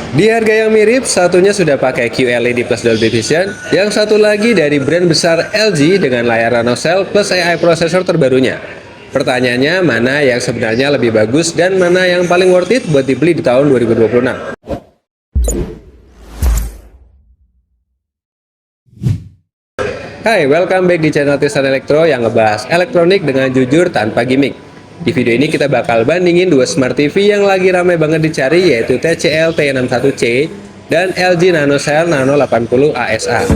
Di harga yang mirip, satunya sudah pakai QLED plus Dolby Vision, yang satu lagi dari brand besar LG dengan layar nanoscale plus AI prosesor terbarunya. Pertanyaannya, mana yang sebenarnya lebih bagus dan mana yang paling worth it buat dibeli di tahun 2026? Hai, welcome back di channel Tristan Elektro yang ngebahas elektronik dengan jujur tanpa gimmick. Di video ini kita bakal bandingin dua Smart TV yang lagi ramai banget dicari, yaitu TCL T61C dan LG NanoCell Nano 80 ASA.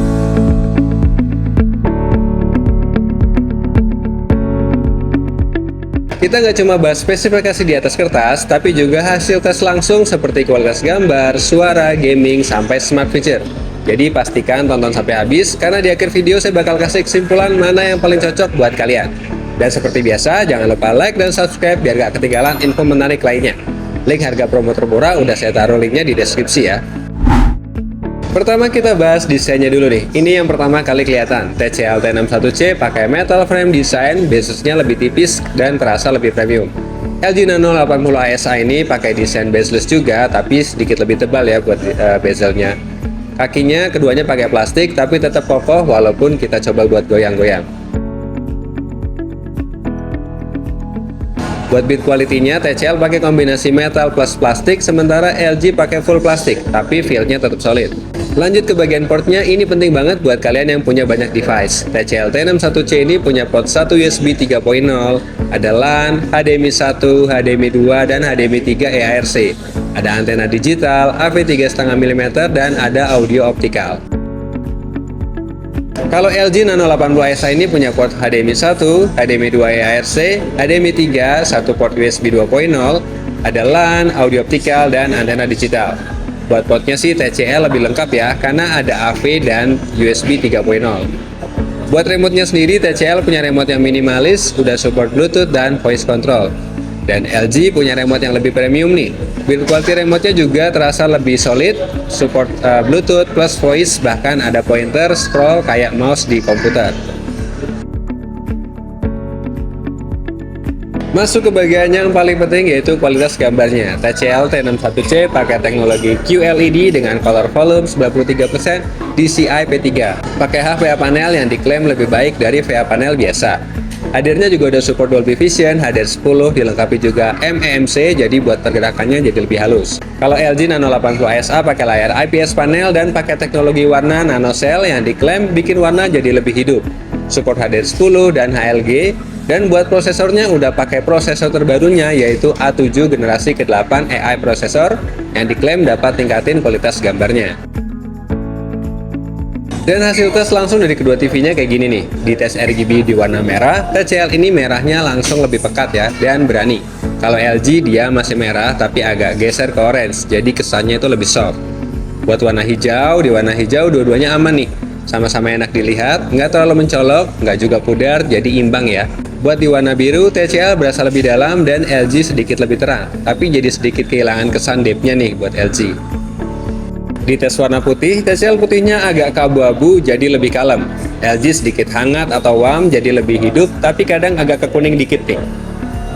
Kita nggak cuma bahas spesifikasi di atas kertas, tapi juga hasil tes langsung seperti kualitas gambar, suara, gaming, sampai smart feature. Jadi pastikan tonton sampai habis, karena di akhir video saya bakal kasih kesimpulan mana yang paling cocok buat kalian. Dan seperti biasa, jangan lupa like dan subscribe biar gak ketinggalan info menarik lainnya. Link harga promo termurah udah saya taruh linknya di deskripsi ya. Pertama kita bahas desainnya dulu nih. Ini yang pertama kali kelihatan. TCL T61C pakai metal frame design, bezelnya lebih tipis dan terasa lebih premium. LG Nano 80 ASA ini pakai desain bezel juga, tapi sedikit lebih tebal ya buat bezelnya. Kakinya keduanya pakai plastik, tapi tetap kokoh walaupun kita coba buat goyang-goyang. Buat build quality-nya, TCL pakai kombinasi metal plus plastik, sementara LG pakai full plastik, tapi feel-nya tetap solid. Lanjut ke bagian portnya, ini penting banget buat kalian yang punya banyak device. TCL T61C ini punya port 1 USB 3.0, ada LAN, HDMI 1, HDMI 2, dan HDMI 3 eARC. Ada antena digital, AV 3,5 mm, dan ada audio optikal. Kalau LG Nano 80 ASA ini punya port HDMI 1, HDMI 2 eARC, HDMI 3, satu port USB 2.0, ada LAN, audio optikal, dan antena digital. Buat portnya sih TCL lebih lengkap ya, karena ada AV dan USB 3.0. Buat remote-nya sendiri, TCL punya remote yang minimalis, udah support Bluetooth dan voice control. Dan LG punya remote yang lebih premium nih. Build quality remote-nya juga terasa lebih solid, support Bluetooth plus voice, bahkan ada pointer scroll kayak mouse di komputer. Masuk ke bagian yang paling penting, yaitu kualitas gambarnya. TCL T61C pakai teknologi QLED dengan color volume 93% DCI P3. Pakai HVA panel yang diklaim lebih baik dari VA panel biasa. Hadirnya juga udah support Dolby Vision, HDR10, dilengkapi juga MEMC, jadi buat pergerakannya jadi lebih halus. Kalau LG Nano 80 ASA pakai layar IPS panel dan pakai teknologi warna NanoCell yang diklaim bikin warna jadi lebih hidup. Support HDR10 dan HLG, dan buat prosesornya udah pakai prosesor terbarunya, yaitu A7 generasi ke-8 AI prosesor yang diklaim dapat tingkatin kualitas gambarnya. Dan hasil tes langsung dari kedua TV-nya kayak gini nih. Di tes RGB di warna merah, TCL ini merahnya langsung lebih pekat ya, dan berani. Kalau LG dia masih merah tapi agak geser ke orange, jadi kesannya itu lebih soft. Buat warna hijau, di warna hijau dua-duanya aman nih. Sama-sama enak dilihat, nggak terlalu mencolok, nggak juga pudar, jadi imbang ya. Buat di warna biru, TCL berasa lebih dalam dan LG sedikit lebih terang, tapi jadi sedikit kehilangan kesan deep-nya nih buat LG. Di tes warna putih, TCL putihnya agak keabu-abu jadi lebih kalem. LG sedikit hangat atau warm jadi lebih hidup, tapi kadang agak kekuning dikit nih.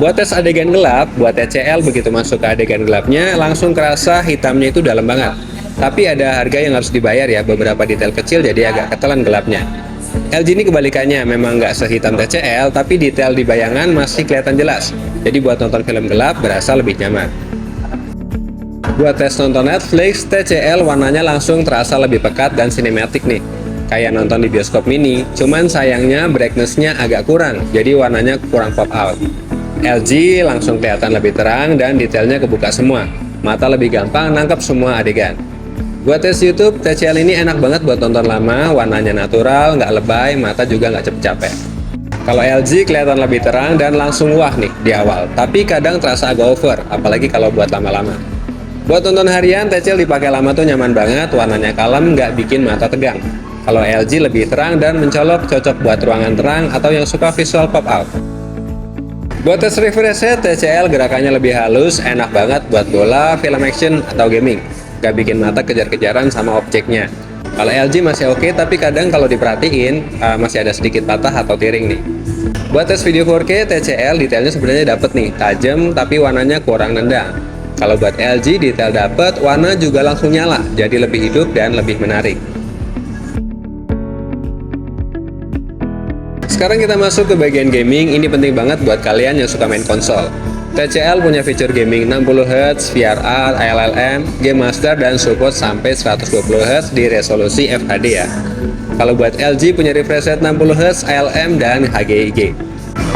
Buat tes adegan gelap, buat TCL begitu masuk ke adegan gelapnya, langsung kerasa hitamnya itu dalam banget. Tapi ada harga yang harus dibayar ya, beberapa detail kecil jadi agak ketelan gelapnya. LG ini kebalikannya, memang nggak sehitam TCL, tapi detail di bayangan masih kelihatan jelas. Jadi buat nonton film gelap berasa lebih nyaman. Buat tes nonton Netflix, TCL warnanya langsung terasa lebih pekat dan sinematik nih. Kayak nonton di bioskop mini, cuman sayangnya brightness-nya agak kurang, jadi warnanya kurang pop out. LG langsung kelihatan lebih terang dan detailnya kebuka semua. Mata lebih gampang nangkep semua adegan. Buat tes YouTube, TCL ini enak banget buat tonton lama, warnanya natural, nggak lebay, mata juga nggak cepet capek. Kalau LG kelihatan lebih terang dan langsung wah nih di awal, tapi kadang terasa agak over, apalagi kalau buat lama-lama. Buat tonton harian, TCL dipakai lama tuh nyaman banget, warnanya kalem, nggak bikin mata tegang. Kalau LG lebih terang dan mencolok, cocok buat ruangan terang atau yang suka visual pop out. Buat tes refresh rate, TCL gerakannya lebih halus, enak banget buat bola, film action, atau gaming. Nggak bikin mata kejar-kejaran sama objeknya. Kalau LG masih oke, tapi kadang kalau diperhatiin, masih ada sedikit patah atau tiring nih. Buat tes video 4K, TCL detailnya sebenarnya dapet nih, tajam tapi warnanya kurang nendang. Kalau buat LG, detail dapet, warna juga langsung nyala, jadi lebih hidup dan lebih menarik. Sekarang kita masuk ke bagian gaming. Ini penting banget buat kalian yang suka main konsol. TCL punya fitur gaming 60Hz, VRR, LLM, Game Master, dan support sampai 120Hz di resolusi FHD ya. Kalau buat LG punya refresh rate 60Hz, ALM, dan HGIG.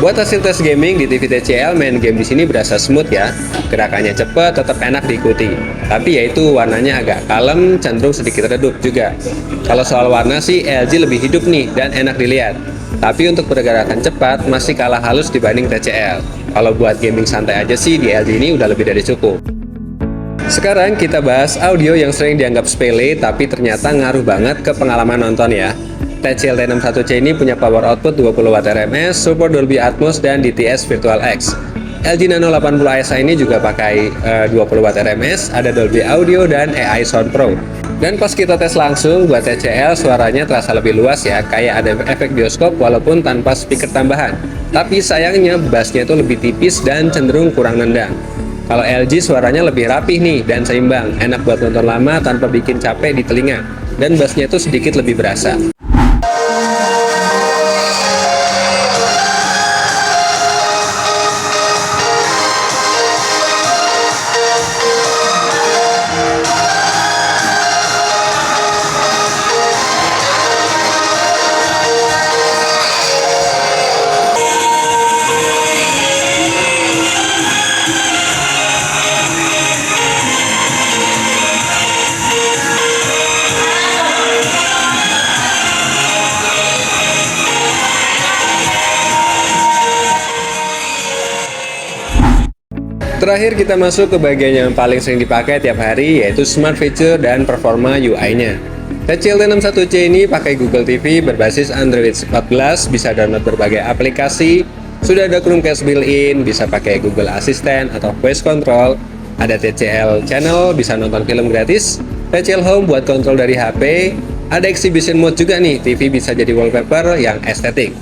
Buat hasil tes gaming di TV TCL, main game di sini berasa smooth ya. Gerakannya cepat, tetap enak diikuti. Tapi yaitu warnanya agak kalem, cenderung sedikit redup juga. Kalau soal warna sih LG lebih hidup nih dan enak dilihat. Tapi untuk pergerakan cepat masih kalah halus dibanding TCL. Kalau buat gaming santai aja sih di LG ini udah lebih dari cukup. Sekarang kita bahas audio yang sering dianggap sepele tapi ternyata ngaruh banget ke pengalaman nonton ya. TCL T61C ini punya power output 20 Watt RMS, support Dolby Atmos dan DTS Virtual X. LG Nano 80 ASA ini juga pakai 20 Watt RMS, ada Dolby Audio dan AI Sound Pro. Dan pas kita tes langsung buat TCL suaranya terasa lebih luas ya, kayak ada efek bioskop walaupun tanpa speaker tambahan. Tapi sayangnya bassnya itu lebih tipis dan cenderung kurang nendang. Kalau LG suaranya lebih rapih nih dan seimbang, enak buat nonton lama tanpa bikin capek di telinga. Dan bassnya itu sedikit lebih berasa. Terakhir kita masuk ke bagian yang paling sering dipakai tiap hari, yaitu smart feature dan performa UI-nya. TCL T61C ini pakai Google TV berbasis Android 14, bisa download berbagai aplikasi, sudah ada Chromecast built-in, bisa pakai Google Assistant atau Voice Control, ada TCL Channel, bisa nonton film gratis, TCL Home buat kontrol dari HP, ada Exhibition Mode juga nih, TV bisa jadi wallpaper yang estetik.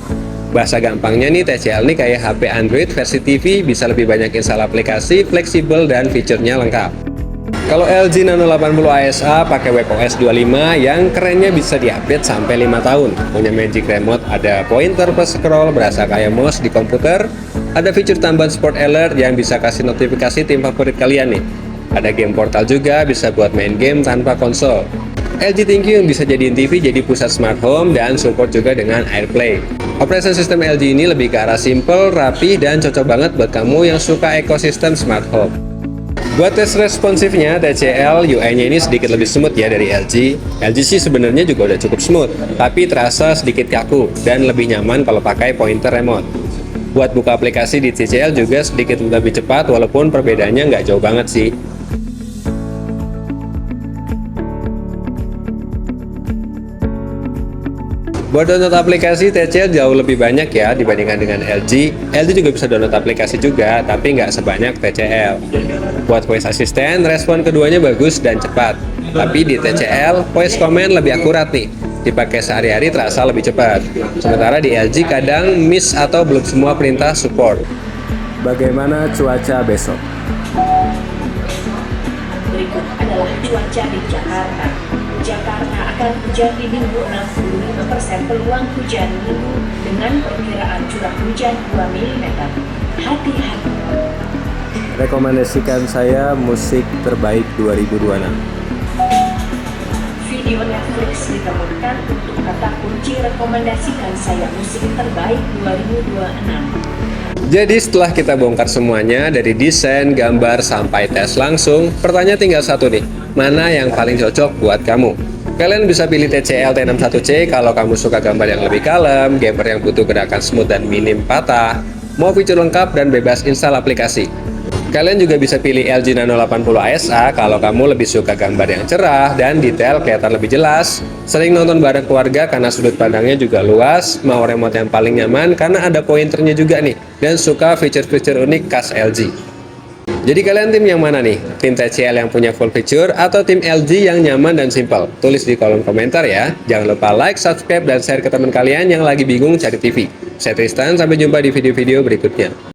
Bahasa gampangnya nih, TCL nih kayak HP Android versi TV, bisa lebih banyak install aplikasi, fleksibel, dan fiturnya lengkap. Kalau LG Nano 80 ASA pakai WebOS 25 yang kerennya bisa di-update sampai 5 tahun. Punya Magic Remote, ada pointer plus scroll, berasa kayak mouse di komputer. Ada fitur tambahan Sport Alert yang bisa kasih notifikasi tim favorit kalian nih. Ada game portal juga, bisa buat main game tanpa konsol. LG ThinQ yang bisa jadiin TV jadi pusat smart home dan support juga dengan AirPlay. Operasi sistem LG ini lebih ke arah simple, rapi, dan cocok banget buat kamu yang suka ekosistem smart home. Buat tes responsifnya, TCL UI-nya ini sedikit lebih smooth ya dari LG. LG sih sebenarnya juga udah cukup smooth, tapi terasa sedikit kaku dan lebih nyaman kalau pakai pointer remote. Buat buka aplikasi di TCL juga sedikit lebih cepat, walaupun perbedaannya nggak jauh banget sih. Buat download aplikasi, TCL jauh lebih banyak ya dibandingkan dengan LG. LG juga bisa download aplikasi juga, tapi nggak sebanyak TCL. Buat voice assistant, respon keduanya bagus dan cepat. Tapi di TCL, voice command lebih akurat nih. Dipakai sehari-hari terasa lebih cepat. Sementara di LG kadang miss atau belum semua perintah support. Bagaimana cuaca besok? Berikut adalah cuaca di Jakarta. Jakarta akan hujan di Minggu, 65% peluang hujan Minggu dengan perkiraan curah hujan 2 mm. Hati-hati. Rekomendasikan saya musik terbaik 2026. Video Netflix ditemukan untuk kata kunci rekomendasikan saya musik terbaik 2026. Jadi setelah kita bongkar semuanya dari desain, gambar, sampai tes langsung, pertanyaan tinggal satu nih, mana yang paling cocok buat kamu? Kalian bisa pilih TCL T61C kalau kamu suka gambar yang lebih kalem, gamer yang butuh gerakan smooth dan minim patah, mau fitur lengkap dan bebas install aplikasi. Kalian juga bisa pilih LG Nano 80 ASA kalau kamu lebih suka gambar yang cerah dan detail kelihatan lebih jelas, sering nonton bareng keluarga karena sudut pandangnya juga luas, mau remote yang paling nyaman karena ada pointernya juga nih, dan suka fitur-fitur unik khas LG. Jadi kalian tim yang mana nih? Tim TCL yang punya full feature atau tim LG yang nyaman dan simple? Tulis di kolom komentar ya. Jangan lupa like, subscribe, dan share ke teman kalian yang lagi bingung cari TV. Saya Tristan, sampai jumpa di video-video berikutnya.